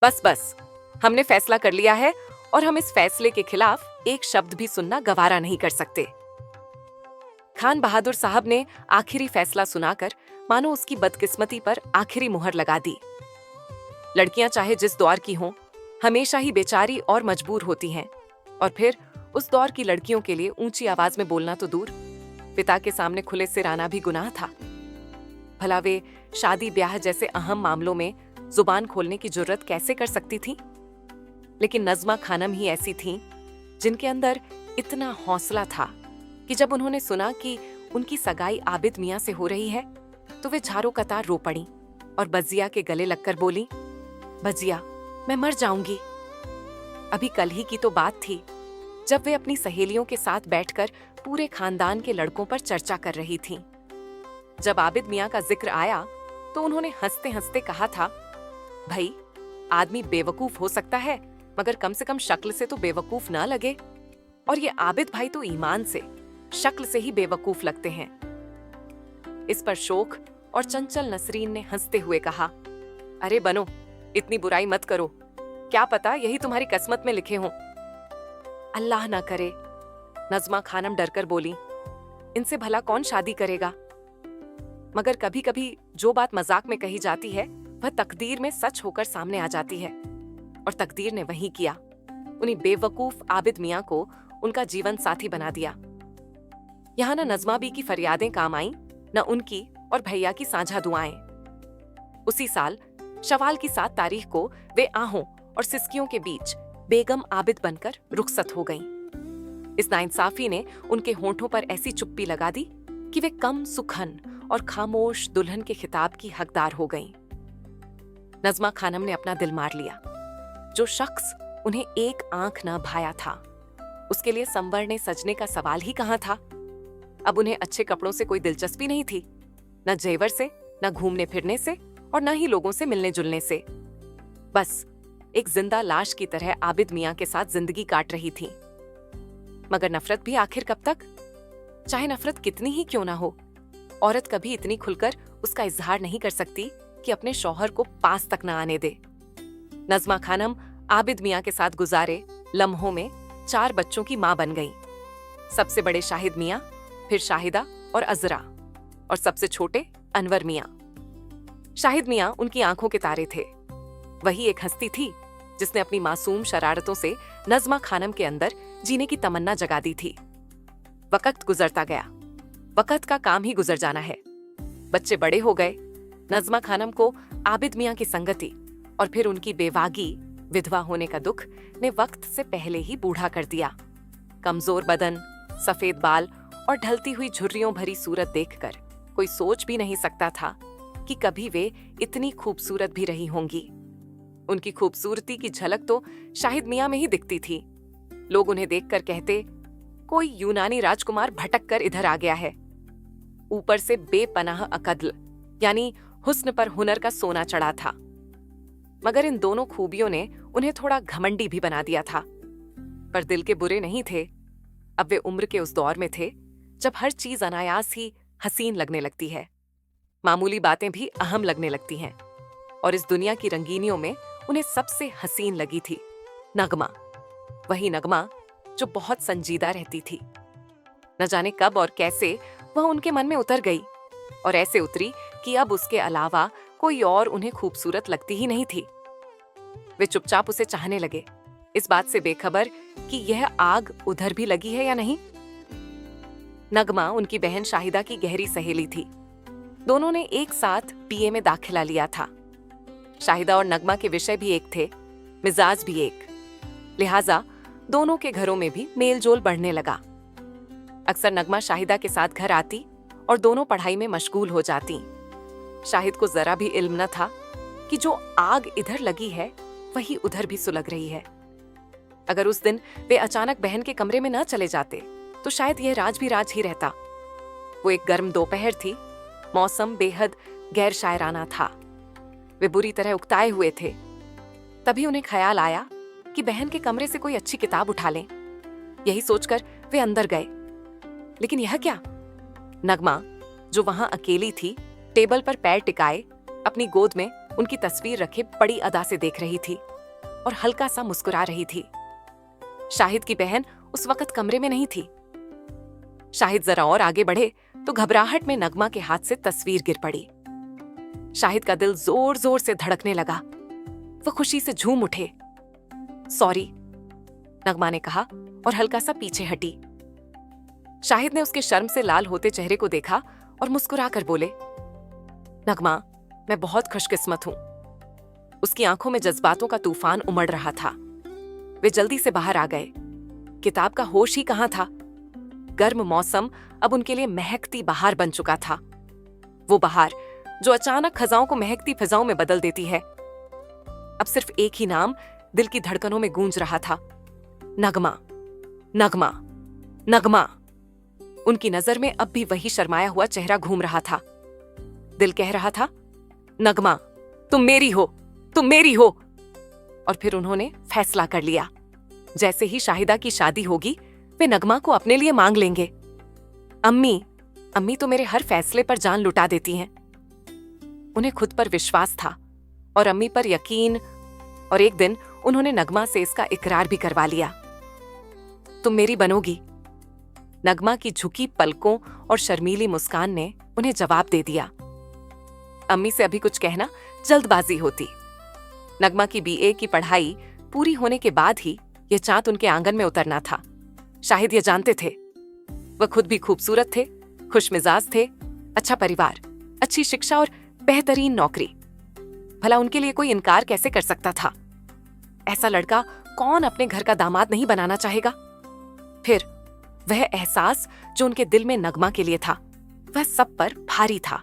बस बस, हमने फैसला कर लिया है और हम इस फैसले के खिलाफ एक शब्द भी सुनना गवारा नहीं कर सकते। खान बहादुर साहब ने आखिरी फैसला सुनाकर मानो उसकी बदकिस्मती पर आखिरी मुहर लगा दी। लड़कियां चाहे जिस दौर की हों, हमेशा ही बेचारी और मजबूर होती हैं, और फिर उस दौर की लड़कियों के लिए ऊंची आवाज में बोलना तो दूर, पिता के सामने खुले सिर आना भी गुनाह था। भला वे शादी ब्याह जैसे अहम मामलों में जुबान खोलने की जुर्रत कैसे कर सकती थीं? लेकिन नज़्मा खानम ही ऐसी थीं जिनके अंदर इतना हौसला था कि जब उन्होंने सुना कि उनकी सगाई आबिद मियां से हो रही है तो वे झारों कतार रो पड़ी और बजिया के गले लगकर बोली, बजिया, मैं मर जाऊंगी। अभी कल ही की तो बात थी जब वे अपनी सहेलियों के साथ बैठकर पूरे खानदान के लड़कों पर चर्चा कर रही थीं। जब आबिद मियां का जिक्र आया तो उन्होंने हंसते हंसते कहा था, भाई, आदमी बेवकूफ हो सकता है मगर कम से कम शक्ल से तो बेवकूफ ना लगे, और ये आबिद भाई तो ईमान से, शक्ल से ही बेवकूफ लगते हैं। इस पर शोख और चंचल नसरीन ने हंसते हुए कहा, अरे बनो, इतनी बुराई मत करो, क्या पता यही तुम्हारी किस्मत में लिखे हों। अल्लाह ना करे, नज़्मा खानम डरकर बोली, इनसे भला कौन शादी करेगा। मगर कभी कभी जो बात मजाक में कही जाती है वह तकदीर में सच होकर सामने आ जाती है, और तकदीर ने वही किया। उन्हीं बेवकूफ आबिद मियां को उनका जीवन साथी बना दिया। यहाँ न नज़्मा बी की फरियादें काम आईं, न उनकी और भैया की साझा दुआएं। उसी साल शवाल की 7 तारीख को वे आहों और सिसकियों के बीच बेगम आबिद बनकर रुखसत हो गईं। इस नाइंसाफी ने उनके होंठों पर ऐसी चुप्पी लगा दी कि वे कम सुखन और खामोश दुल्हन के खिताब की हकदार हो गईं। नज़्मा खानम ने अपना दिल मार लिया। जो शख्स उन्हें एक आंख न भाया था, उसके लिए संवरने सजने का सवाल ही कहां था। अब उन्हें अच्छे कपड़ों से कोई दिलचस्पी नहीं थी, न जेवर से, न घूमने फिरने से, और न ही लोगों से मिलने जुलने से। बस एक जिंदा लाश की तरह आबिद मियां के साथ जिंदगी काट रही थी। मगर नफरत भी आखिर कब तक? चाहे नफरत कितनी ही क्यों ना हो, औरत कभी इतनी खुलकर उसका इजहार नहीं कर सकती कि अपने शौहर को पास तक न आने दे। नज़्मा खानम आबिद मियां के साथ गुजारे लम्हों में 4 बच्चों की मां बन गई। सबसे बड़े शाहिद मियां, फिर शाहिदा और अजरा, और सबसे छोटे अनवर मियां। शाहिद मियां उनकी आंखों के तारे थे। वही एक हस्ती थी जिसने अपनी मासूम शरारतों से नज़्मा खानम के अंदर जीने की तमन्ना जगा दी थी। वक्त गुजरता गया, वक्त का काम ही गुजर जाना है। बच्चे बड़े हो गए। नज़्मा खानम को आबिद मियां की संगति और फिर उनकी बेवागी, विधवा होने का दुख ने वक्त से पहले ही बूढ़ा कर दिया। कमजोर बदन, सफेद बाल और ढलती हुई झुर्रियों भरी सूरत देखकर कोई सोच भी नहीं सकता था कि कभी वे इतनी खूबसूरत भी रही होंगी। उनकी खूबसूरती की झलक तो शाहिद मियां में ही दिखती थी। लोग उन्हें देखकर कहते, कोई यूनानी राजकुमार भटक कर इधर आ गया है। ऊपर से बेपनाह अकद्ल, यानी हुस्न पर हुनर का सोना चढ़ा था। मगर इन दोनों खूबियों ने उन्हें थोड़ा घमंडी भी बना दिया था। पर दिल के बुरे नहीं थे। अब वे उम्र के उस दौर में थे जब हर चीज अनायास ही हसीन लगने लगती है, मामूली बातें भी अहम लगने लगती हैं। और इस दुनिया की रंगीनियों में उन्हें सबसे हसीन लगी थी नगमा। वही नगमा जो बहुत संजीदा रहती थी। न जाने कब और कैसे वह उनके मन में उतर गई, और ऐसे उतरी कि अब उसके अलावा कोई और उन्हें खूबसूरत लगती ही नहीं थी। वे चुपचाप उसे चाहने लगे, इस बात से बेखबर कि यह आग उधर भी लगी है या नहीं। नगमा उनकी बहन शाहिदा की गहरी सहेली थी। दोनों ने एक साथ बीए में दाखिला लिया था। शाहिदा और नगमा के विषय भी एक थे, मिजाज भी एक। लिहाजा दोनों के घरों में भी मेलजोल बढ़ने लगा। अक्सर नगमा शाहिदा के साथ घर आती और दोनों पढ़ाई में मशगूल हो जाती। शाहिद को जरा भी इल्म न था कि जो आग इधर लगी है वही उधर भी सुलग रही है। अगर उस दिन वे अचानक बहन के कमरे में न चले जाते तो शायद यह राज भी राज ही रहता। वो एक गर्म दोपहर थी, मौसम बेहद गैर शायराना था। वे बुरी तरह उकताए हुए थे। तभी उन्हें ख्याल आया कि बहन के कमरे से कोई अच्छी किताब उठा लें। यही सोचकर वे अंदर गए। लेकिन यह क्या? नगमा, जो वहां अकेली थी, टेबल पर पैर टिकाए अपनी गोद में उनकी तस्वीर रखे बड़ी अदा से देख रही थी। और हल्का सा मुस्कुरा रही थी। शाहिद की बहन उस वक्त कमरे में नहीं थी। शाहिद जरा और आगे बढ़े तो घबराहट में नगमा के हाथ से तस्वीर गिर पड़ी। शाहिद का दिल जोर जोर से धड़कने लगा। वो खुशी से झूम उठे। सॉरी, नगमा ने कहा और हल्का सा पीछे हटी। शाहिद ने उसके शर्म से लाल होते चेहरे को देखा और मुस्कुराकर बोले, नगमा, मैं बहुत खुशकिस्मत हूं। उसकी आंखों में जज्बातों का तूफान उमड़ रहा था। वे जल्दी से बाहर आ गए। किताब का होश ही कहां था। गर्म मौसम अब उनके लिए महकती बहार बन चुका था। वो बहार जो अचानक खजाओं को महकती फिजाओं में बदल देती है। अब सिर्फ एक ही नाम दिल की धड़कनों में गूंज रहा था, नगमा, नगमा, नगमा। उनकी नजर में अब भी वही शर्माया हुआ चेहरा घूम रहा था। दिल कह रहा था, नगमा, तुम मेरी हो, तुम मेरी हो। और फिर उन्होंने फैसला कर लिया, जैसे ही शाहिदा की शादी होगी वे नगमा को अपने लिए मांग लेंगे। अम्मी तो मेरे हर फैसले पर जान लुटा देती हैं। उन्हें खुद पर विश्वास था और अम्मी पर यकीन, और एक दिन उन्होंने नगमा से इसका इकरार भी करवा लिया। तुम मेरी बनोगी। नगमा की झुकी पलकों और शर्मीली मुस्कान ने उन्हें जवाब दे दिया। अम्मी से अभी कुछ कहना जल्दबाजी होती। नगमा की बीए की पढ़ाई पूरी होने के बाद ही यह चांद उनके आंगन में उतरना था। शाहिद ये जानते थे। वह खुद भी खूबसूरत थे, खुशमिजाज थे, अच्छा परिवार, अच्छी शिक्षा और बेहतरीन नौकरी। भला उनके लिए कोई इनकार कैसे कर सकता था। ऐसा लड़का कौन अपने घर का दामाद नहीं बनाना चाहेगा। फिर वह एहसास जो उनके दिल में नगमा के लिए था, वह सब पर भारी था।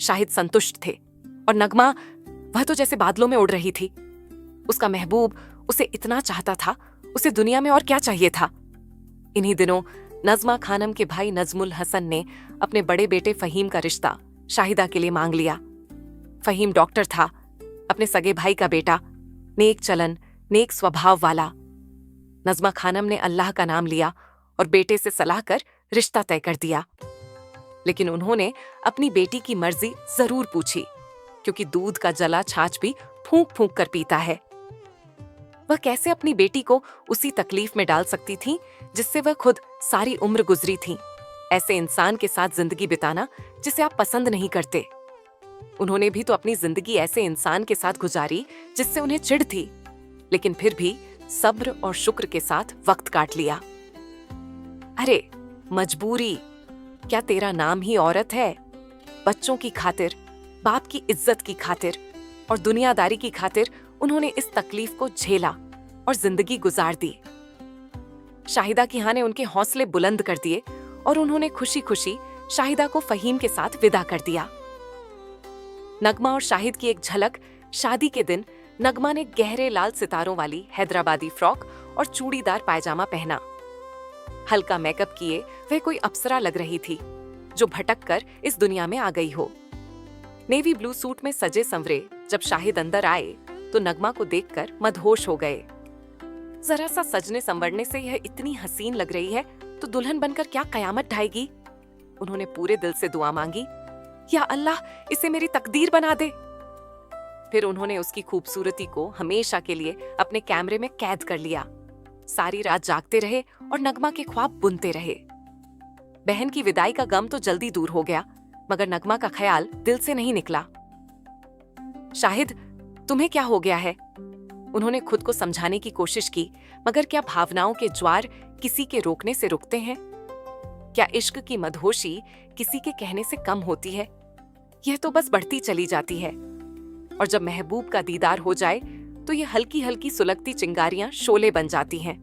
शाहिद संतुष्ट थे और नगमा, वह तो जैसे बादलों में उड़ रही थी। उसका महबूब उसे इतना चाहता था, उसे दुनिया में और क्या चाहिए था। इन्हीं दिनों नज़मा खानम के भाई नजमुल हसन ने अपने बड़े बेटे फहीम का रिश्ता शाहिदा के लिए मांग लिया। फहीम डॉक्टर था, अपने सगे भाई का बेटा, नेक चलन, नेक स्वभाव वाला। नज़मा खानम ने अल्लाह का नाम लिया और बेटे से सलाह कर रिश्ता तय कर दिया। लेकिन उन्होंने अपनी बेटी की मर्जी जरूर पूछी, क्योंकि दूध का जला छाछ भी फूंक फूंक कर पीता है। वह कैसे अपनी बेटी को उसी तकलीफ में डाल सकती थी जिससे वह खुद सारी उम्र गुजरी थी। ऐसे इंसान के साथ जिंदगी बिताना जिसे आप पसंद नहीं करते। उन्होंने भी तो अपनी जिंदगी ऐसे इंसान के साथ गुजारी जिससे उन्हें चिढ़ थी, लेकिन फिर भी सब्र और शुक्र के साथ वक्त काट लिया। अरे मजबूरी, क्या तेरा नाम ही औरत है। बच्चों की खातिर, बाप की इज्जत की खातिर और दुनियादारी की खातिर उन्होंने इस तकलीफ को झेला और जिंदगी गुजार दी। शाहिदा की हाँ ने उनके हौसले बुलंद कर दिए और उन्होंने खुशी खुशी शाहिदा को फहीम के साथ विदा कर दिया। नगमा और शाहिद की एक झलक। शादी के दिन नगमा ने गहरे लाल सितारों वाली हैदराबादी फ्रॉक और चूड़ीदार पायजामा पहना। हल्का मेकअप किए वह कोई अप्सरा लग रही थी जो भटक कर इस दुनिया में आ गई हो। नेवी ब्लू सूट में सजे संवरे जब शाहिद अंदर आए तो नगमा को देखकर मदहोश हो गए। जरा सा सजने संवरने से यह इतनी हसीन लग रही है तो दुल्हन बनकर क्या कयामत ढाएगी। उन्होंने पूरे दिल से दुआ मांगी, या अल्लाह इसे मेरी तकदीर बना दे। फिर उन्होंने उसकी खूबसूरती को हमेशा के लिए अपने कैमरे में कैद कर लिया। सारी रात जागते रहे और नगमा के ख्वाब बुनते रहे। बहन की विदाई का गम तो जल्दी दूर हो गया, मगर नगमा का ख्याल दिल से नहीं निकला। शाहिद, तुम्हें क्या हो गया है? उन्होंने खुद को समझाने की कोशिश की, मगर क्या भावनाओं के ज्वार किसी के रोकने से रुकते हैं? क्या इश्क की मदहोशी किसी के कहने से कम होती है? यह तो बस बढ़ती चली जाती है। और जब महबूब का दीदार हो जाए तो ये हल्की हल्की सुलगती चिंगारियां शोले बन जाती हैं।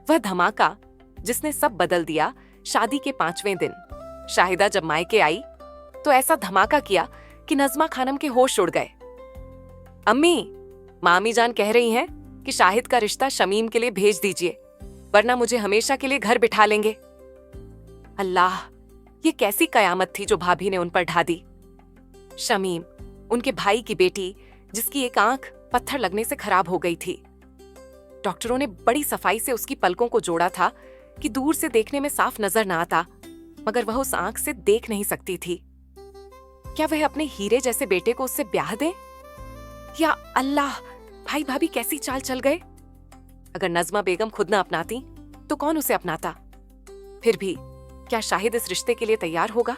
वह धमाका जिसने सब बदल दिया। शादी के 5वें दिन शाहिदा जब मायके आई तो ऐसा धमाका किया कि नज़मा खानम के होश उड़ गए। अम्मी, मामी जान कह रही हैं कि शाहिद का रिश्ता शमीम के लिए भेज दीजिए, वरना मुझे हमेशा के लिए घर बिठा लेंगे। अल्लाह, ये कैसी कयामत थी जो भाभी ने उन पर ढा दी। शमीम, उनके भाई की बेटी, जिसकी एक आंख पत्थर लगने से खराब हो गई थी। डॉक्टरों ने बड़ी सफाई से उसकी पलकों को जोड़ा था कि दूर से देखने में साफ नजर ना आता, मगर वह उस आंख से देख नहीं सकती थी। क्या वह अपने हीरे जैसे बेटे को उससे ब्याह दे? या अल्लाह, भाई भाभी कैसी चाल चल गए। अगर नज़मा बेगम खुद न अपनाती तो कौन उसे अपनाता। फिर भी क्या शाहिद इस रिश्ते के लिए तैयार होगा।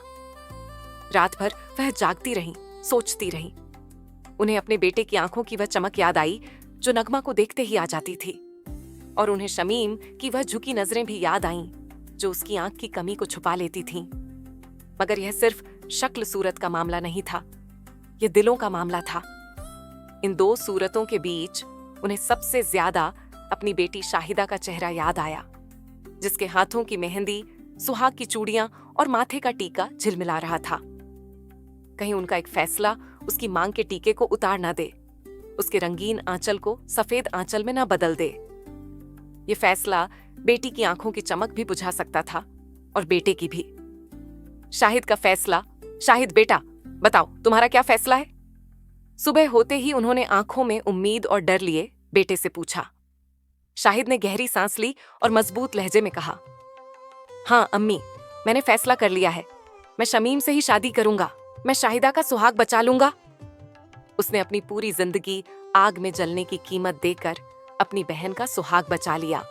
रात भर वह जागती रही, सोचती रही। उन्हें अपने बेटे की आंखों की वह चमक याद आई जो नगमा को देखते ही आ जाती थी, और उन्हें शमीम की वह झुकी नजरें भी याद आईं जो उसकी आंख की कमी को छुपा लेती थीं। मगर यह सिर्फ शक्ल सूरत का मामला नहीं था, यह दिलों का मामला था। इन दो सूरतों के बीच उन्हें सबसे ज्यादा अपनी बेटी शाहिदा का चेहरा याद आया, जिसके हाथों की मेहंदी, सुहाग की चूड़ियां और माथे का टीका झिलमिला रहा था। कहीं उनका एक फैसला उसकी मांग के टीके को उतार न दे, उसके रंगीन आंचल को सफेद आंचल में न बदल दे। ये फैसला बेटी की आंखों की चमक भी बुझा सकता था, और बेटे की भी। शाहिद का फैसला। शाहिद बेटा, बताओ तुम्हारा क्या फैसला है। सुबह होते ही उन्होंने आंखों में उम्मीद और डर लिए बेटे से पूछा। शाहिद ने गहरी सांस ली और मजबूत लहजे में कहा, हाँ अम्मी, मैंने फैसला कर लिया है। मैं शमीम से ही शादी करूंगा। मैं शाहिदा का सुहाग बचा लूंगा। उसने अपनी पूरी जिंदगी आग में जलने की कीमत देकर अपनी बहन का सुहाग बचा लिया।